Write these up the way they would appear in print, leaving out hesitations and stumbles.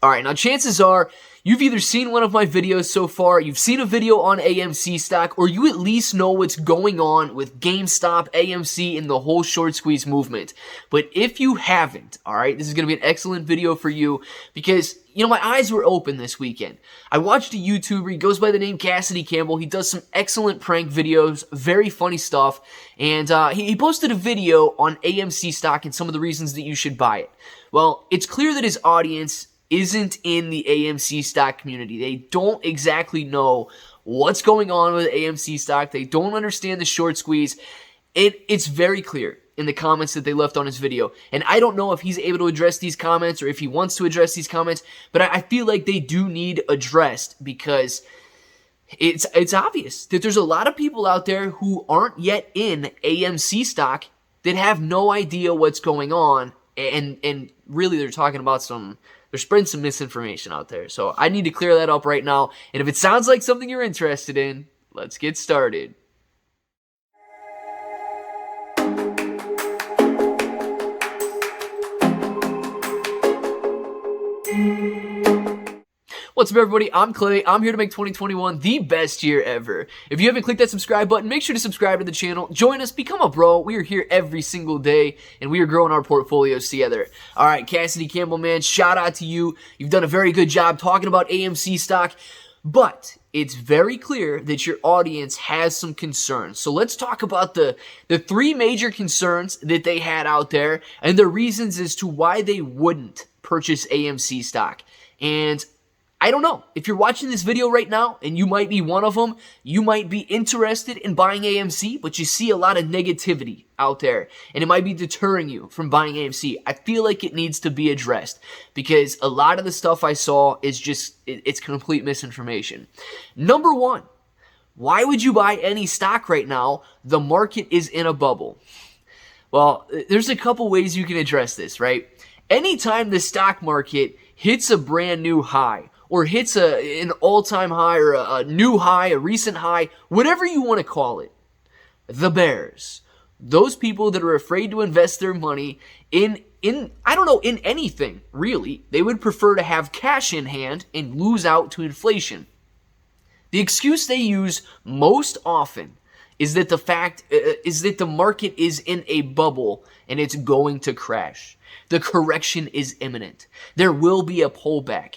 All right, now chances are you've either seen one of my videos so far, you've seen a video on AMC stock, or you at least know what's going on with GameStop, AMC, and the whole short squeeze movement. But if you haven't, all right, this is going to be an excellent video for you because, my eyes were open this weekend. I watched a YouTuber, he goes by the name Cassidy Campbell. He does some excellent prank videos, very funny stuff, and he posted a video on AMC stock and some of the reasons that you should buy it. Well, it's clear that his audience isn't in the AMC stock community. They don't exactly know what's going on with AMC stock. They don't understand the short squeeze. It's very clear in the comments that they left on his video. And I don't know if he's able to address these comments or if he wants to address these comments, but I feel like they do need addressed because it's obvious that there's a lot of people out there who aren't yet in AMC stock that have no idea what's going on. And really they're talking about they're spreading some misinformation out there. So I need to clear that up right now. And if it sounds like something you're interested in, let's get started. What's up, everybody? I'm Clay. I'm here to make 2021 the best year ever. If you haven't clicked that subscribe button, make sure to subscribe to the channel. Join us. Become a bro. We are here every single day, and we are growing our portfolios together. All right, Cassidy Campbell, man, shout out to you. You've done a very good job talking about AMC stock, but it's very clear that your audience has some concerns. So let's talk about the three major concerns that they had out there and the reasons as to why they wouldn't purchase AMC stock. And I don't know. If you're watching this video right now, and you might be one of them, you might be interested in buying AMC, but you see a lot of negativity out there, and it might be deterring you from buying AMC. I feel like it needs to be addressed, because a lot of the stuff I saw is just, it's complete misinformation. Number one, why would you buy any stock right now? The market is in a bubble. Well, there's a couple ways you can address this, right? Anytime the stock market hits a brand new high, or hits an all-time high, or a new high, a recent high, whatever you want to call it, the bears, those people that are afraid to invest their money in anything, really, they would prefer to have cash in hand and lose out to inflation. The excuse they use most often is that the market is in a bubble and it's going to crash. The correction is imminent. There will be a pullback.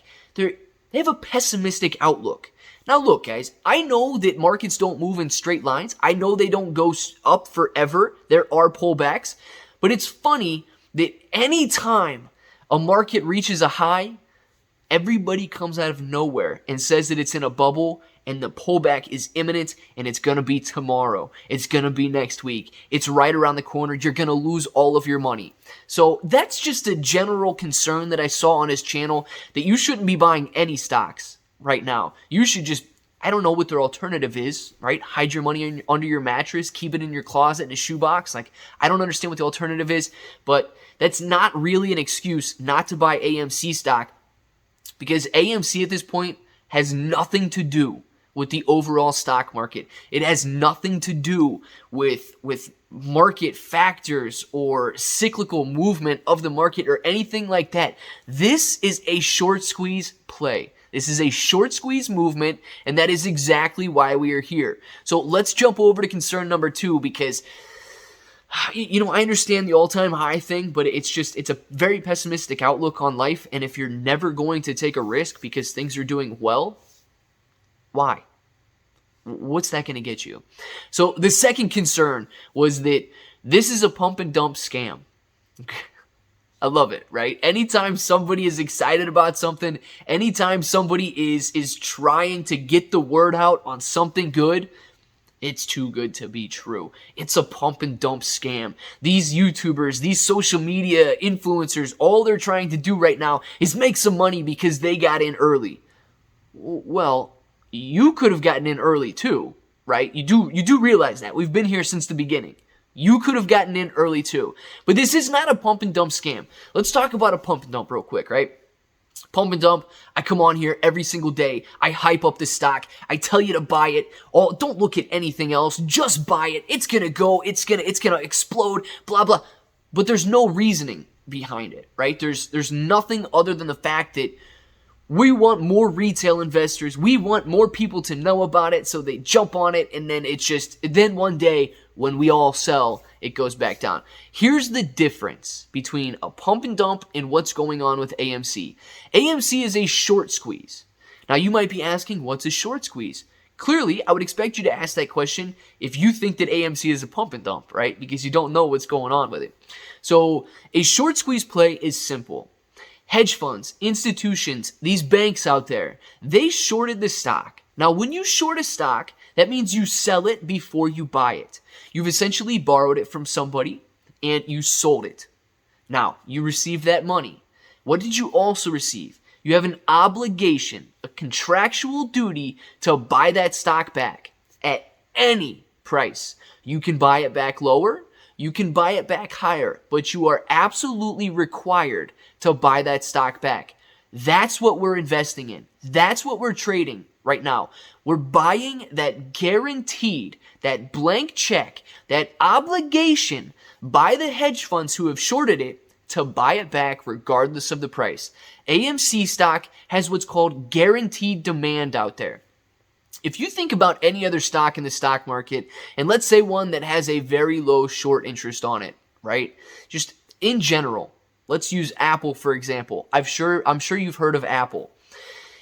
They have a pessimistic outlook. Now look, guys, I know that markets don't move in straight lines. I know they don't go up forever. There are pullbacks. But it's funny that anytime a market reaches a high, everybody comes out of nowhere and says that it's in a bubble and the pullback is imminent and it's going to be tomorrow. It's going to be next week. It's right around the corner. You're going to lose all of your money. So that's just a general concern that I saw on his channel, that you shouldn't be buying any stocks right now. You should just, I don't know what their alternative is, right? Hide your money under your mattress, keep it in your closet in a shoebox. Like, I don't understand what the alternative is, but that's not really an excuse not to buy AMC stock, because AMC at this point has nothing to do with the overall stock market. It has nothing to do with market factors or cyclical movement of the market or anything like that. This is a short squeeze play. This is a short squeeze movement, and that is exactly why we are here. So let's jump over to concern number two, because I understand the all-time high thing, but it's a very pessimistic outlook on life. And if you're never going to take a risk because things are doing well, why? What's that going to get you? So the second concern was that this is a pump and dump scam. I love it, right? Anytime somebody is excited about something, anytime somebody is trying to get the word out on something good, it's too good to be true. It's a pump and dump scam. These YouTubers, these social media influencers, all they're trying to do right now is make some money because they got in early. Well, you could have gotten in early too, right? You do realize that. We've been here since the beginning. You could have gotten in early too. But this is not a pump and dump scam. Let's talk about a pump and dump real quick, right? Pump and dump, I come on here every single day. I hype up the stock. I tell you to buy it. Oh, don't look at anything else. Just buy it. It's going to go. It's going to explode, blah, blah. But there's no reasoning behind it, right? There's nothing other than the fact that We want more retail investors. We want more people to know about it so they jump on it, and then then one day when we all sell, it goes back down. Here's the difference between a pump and dump and what's going on with AMC. AMC is a short squeeze. Now you might be asking, what's a short squeeze? Clearly, I would expect you to ask that question if you think that AMC is a pump and dump, right? Because you don't know what's going on with it. So a short squeeze play is simple. Hedge funds, institutions, these banks out there, they shorted the stock. Now, when you short a stock, that means you sell it before you buy it. You've essentially borrowed it from somebody and you sold it. Now, you received that money. What did you also receive? You have an obligation, a contractual duty to buy that stock back at any price. You can buy it back lower, you can buy it back higher, but you are absolutely required to buy that stock back. That's what we're investing in. That's what we're trading right now. We're buying that guaranteed, that blank check, that obligation by the hedge funds who have shorted it to buy it back regardless of the price. AMC stock has what's called guaranteed demand out there. If you think about any other stock in the stock market, and let's say one that has a very low short interest on it, right? Just in general, let's use Apple for example. I'm sure you've heard of Apple.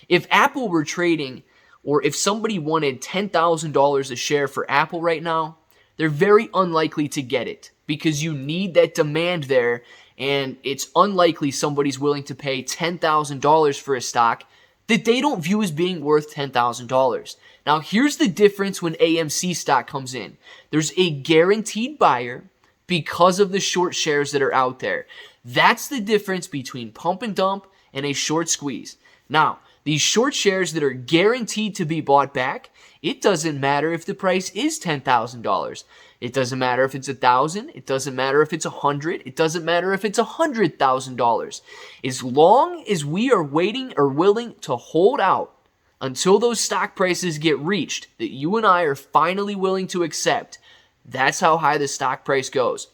If Apple were trading, or if somebody wanted $10,000 a share for Apple right now, they're very unlikely to get it because you need that demand there, and it's unlikely somebody's willing to pay $10,000 for a stock that they don't view as being worth $10,000. Now, here's the difference when AMC stock comes in. There's a guaranteed buyer because of the short shares that are out there. That's the difference between pump and dump and a short squeeze. Now, these short shares that are guaranteed to be bought back, it doesn't matter if the price is $10,000. It doesn't matter if it's $1,000. It doesn't matter if it's $100. It doesn't matter if it's $100,000. As long as we are waiting or willing to hold out until those stock prices get reached that you and I are finally willing to accept, that's how high the stock price goes.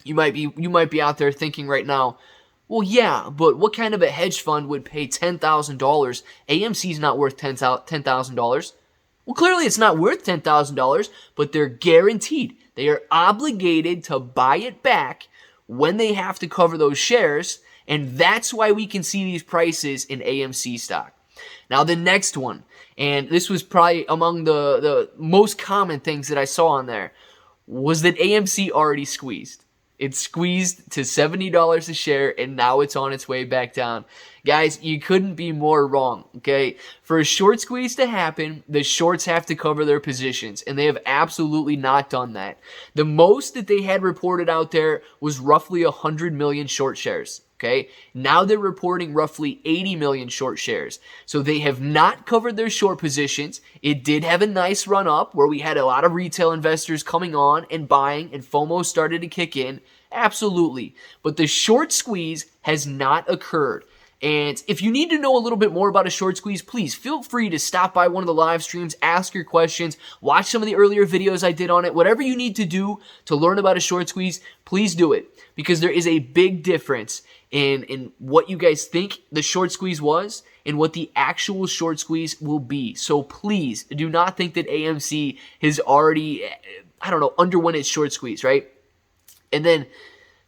You might be out there thinking right now, well, yeah, but what kind of a hedge fund would pay $10,000? AMC's not worth $10,000. Well, clearly it's not worth $10,000, but they're guaranteed. They are obligated to buy it back when they have to cover those shares, and that's why we can see these prices in AMC stock. Now, the next one, and this was probably among the most common things that I saw on there, was that AMC already squeezed. It squeezed to $70 a share, and now it's on its way back down. Guys, you couldn't be more wrong, okay? For a short squeeze to happen, the shorts have to cover their positions, and they have absolutely not done that. The most that they had reported out there was roughly 100 million short shares, okay? Now they're reporting roughly 80 million short shares. So they have not covered their short positions. It did have a nice run up where we had a lot of retail investors coming on and buying, and FOMO started to kick in. Absolutely. But the short squeeze has not occurred. And if you need to know a little bit more about a short squeeze, please feel free to stop by one of the live streams, ask your questions, watch some of the earlier videos I did on it. Whatever you need to do to learn about a short squeeze, please do it. Because there is a big difference in what you guys think the short squeeze was and what the actual short squeeze will be. So please do not think that AMC has already, underwent its short squeeze, right? And then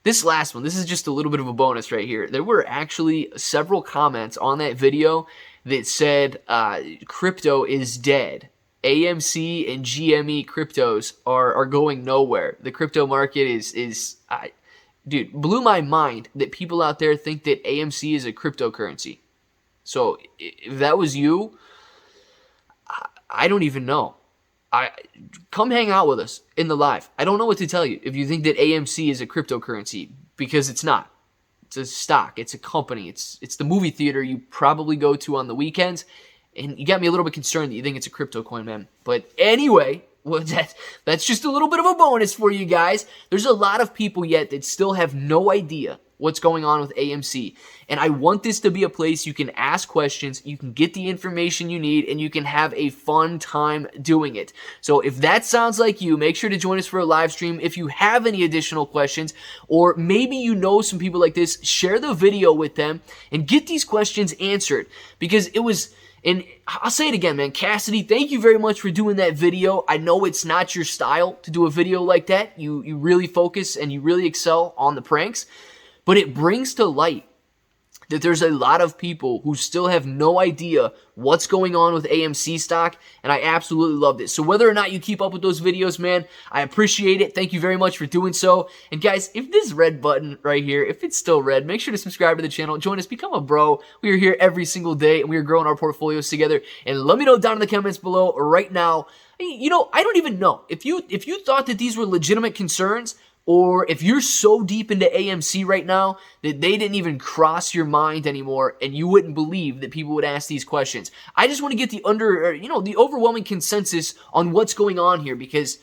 this last one, this is just a little bit of a bonus right here. There were actually several comments on that video that said crypto is dead. AMC and GME cryptos are going nowhere. The crypto market dude, blew my mind that people out there think that AMC is a cryptocurrency. So if that was you, I don't even know. Come hang out with us in the live. I don't know what to tell you if you think that AMC is a cryptocurrency, because it's not. It's a stock. It's a company. It's the movie theater you probably go to on the weekends, and you got me a little bit concerned that you think it's a crypto coin, man. But anyway, Well, that's just a little bit of a bonus for you guys. There's a lot of people yet that still have no idea what's going on with AMC. And I want this to be a place you can ask questions, you can get the information you need, and you can have a fun time doing it. So if that sounds like you, make sure to join us for a live stream. If you have any additional questions, or maybe you know some people like this, share the video with them and get these questions answered. Because it was... And I'll say it again, man. Cassidy, thank you very much for doing that video. I know it's not your style to do a video like that. You really focus and you really excel on the pranks. But it brings to light that there's a lot of people who still have no idea what's going on with AMC stock, and I absolutely love this. So whether or not you keep up with those videos, man, I appreciate it. Thank you very much for doing so. And guys, if this red button right here, if it's still red, make sure to subscribe to the channel. Join us, become a bro. We are here every single day, and we are growing our portfolios together. And let me know down in the comments below right now. You know, I don't even know. If you thought that these were legitimate concerns, or if you're so deep into AMC right now that they didn't even cross your mind anymore and you wouldn't believe that people would ask these questions. I just want to get the the overwhelming consensus on what's going on here, because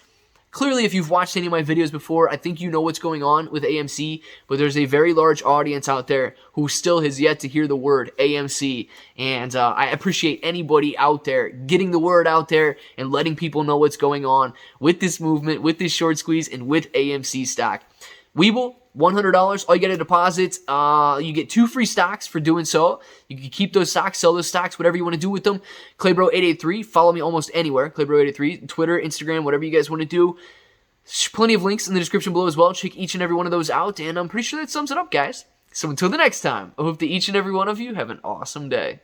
clearly if you've watched any of my videos before, I think you know what's going on with AMC, but there's a very large audience out there who still has yet to hear the word AMC, and I appreciate anybody out there getting the word out there and letting people know what's going on with this movement, with this short squeeze, and with AMC stock. Weeble, $100, all you got to deposit. You get 2 free stocks for doing so. You can keep those stocks, sell those stocks, whatever you want to do with them. ClayBro883, follow me almost anywhere. ClayBro883, Twitter, Instagram, whatever you guys want to do. There's plenty of links in the description below as well. Check each and every one of those out, and I'm pretty sure that sums it up, guys. So until the next time, I hope that each and every one of you have an awesome day.